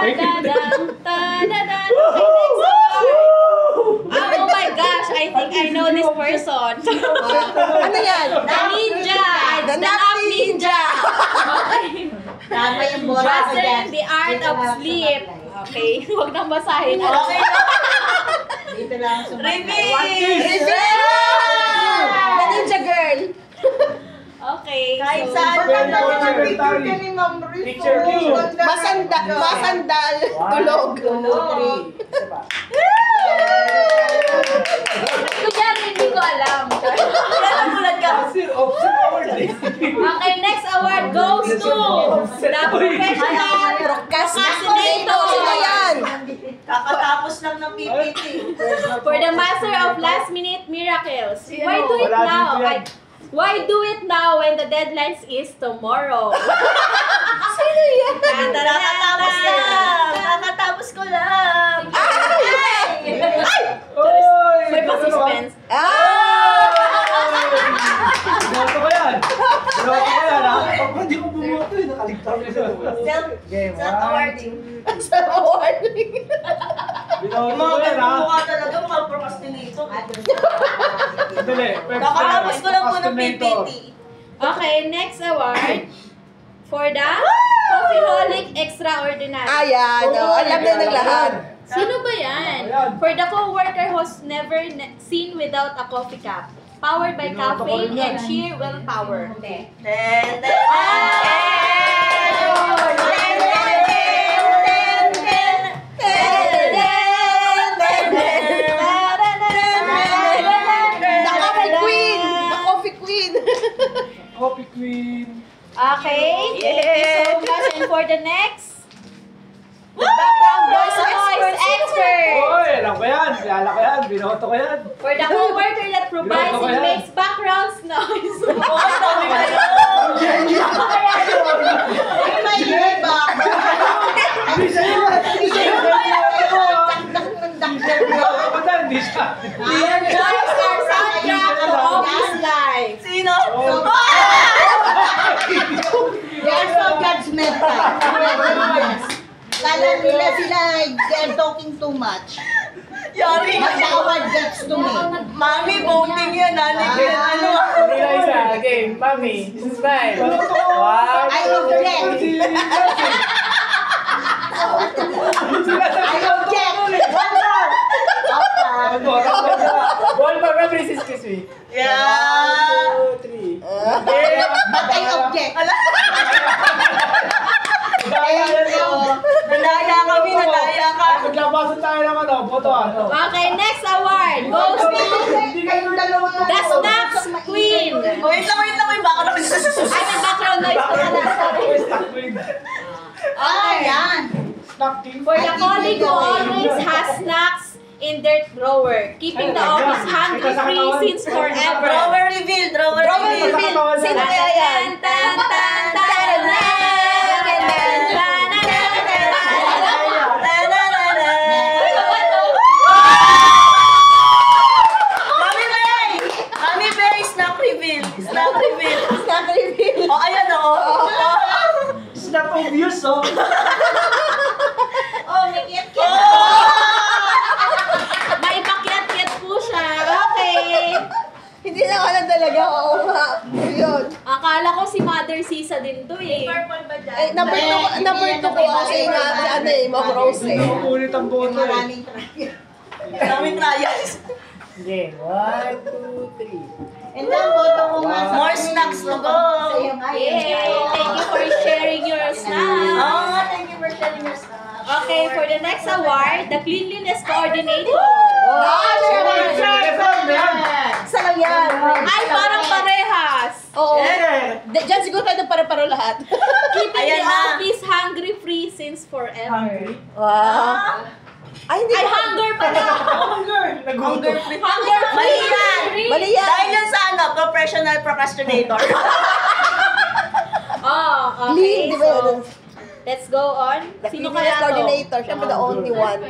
Oh my gosh, I think I know this person. Ano yan? The ninja. The nap ninja. Okay. Tama yung bola ko dyan. Mastering the art of sleep. Okay, huwag nang basahin. Okay. Dito lang Reveal! The ninja girl. Okay, Kahit so, saan ka na yung picture ka ni Ma'am Rico. Picture queue. Masandal. Tulog. kunyari hindi ko alam. Okay, next award goes to the professional procrastinator. Sino yan? Kakatapos lang ng PPT. For the master of last minute miracles. Why do it now? Why do it now when the deadline is tomorrow? Sino yan? Kakatapos lang. Kakatapos ko lang. May pa-suspense. Binoto ko yan. Binoto ko yan, ha? Pag hindi ko bumoto, nakaligtas ko siya. Self-awarding. Self-awarding. Binoto Yung ko mga yan, ha? mukha talaga, mga procrastinator. Dali. Kakatapos ko lang po ng PPT. Okay, next award for the Coffeeholic Extraordinary. Ayan, alam na ng lahat. Sino ba yan? For the co-worker who's never seen without a coffee cup. Powered by caffeine and sheer willpower. Coffee Queen. Okay, thank you so much. And for the next, Background voice expert. Oy, alam ko yan. Kilala ko yan. Binoto ko yan. For the co-worker that provides and makes background noise. May iba. Hindi siya yun. Hindi siya yun. Hindi siya. Our voice are soundtrack to office life. Sino? They are so judgmental. Kala nila sila, they're talking too much. Yari. Mag-award gets to me. Mami, voting yan. Hindi na isa. Game. Mami. Smile. I object. I object. One more. Ball pa ba, Princess Kiss Me? Yeah. 1, 2, 3. But I object. Nadaya kami, nadaya ka. Maglabasan tayo ng ano, boto ano. Okay, next award goes to the Snacks Queen. Wait lang, baka naman susususun. Ay, may background noise pa pala. Sorry. Snack Queen. Yan. Snack King. For the colleague who always has snacks in their drawer, keeping the office hungry free since forever. Drawer reveal. Sino kaya yan? Tan, tan, tan, Mami Bay, snack reveal. O, ayan o. Snack obvious, oh. May kit. Maipakyat-kyat po siya. Okay. Hindi na ako lang talaga. Oo nga. Yun. Akala ko si Mother Sisa din to eh. Purple ba dyan? Eh, number 2 ko kasi nga si ano eh, Ma'am Rose eh. Ulit ang boto eh. Maraming trials. Game. 1, 2, 3. And then, boto ko nga. More snacks to go. Yay! Thank you for sharing your snacks. Thank you for sharing your snacks. Okay, for the next award, the Cleanliness Coordinator. Isa lang yan. Ay, parang parehas. Oo. Diyan siguro tayo pare-paro lahat. Keeping the Ayan na. office hungry-free since forever. Wow. Ay, hindi. Ay, hunger pala. Nagutom. Hunger-free. Mali yan. Mali yan. Dahil yan sa professional procrastinator. Oh, okay. Lean, di ba yun? So, let's go on. The Sino cleanliness kaya to? coordinator. Siyempre the only one.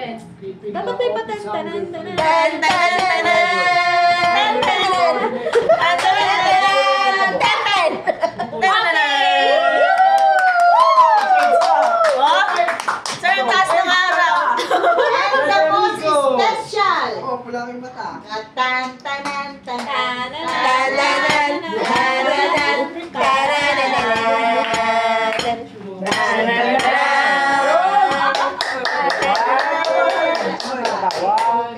Dapat may patantanan. Tan, tan, tan, tan, tan. Tan, tan, tan, tan. Sir, taas mapula aking mata. Tan, tanan, tanan. Taranan, taranan, taranan, taranan.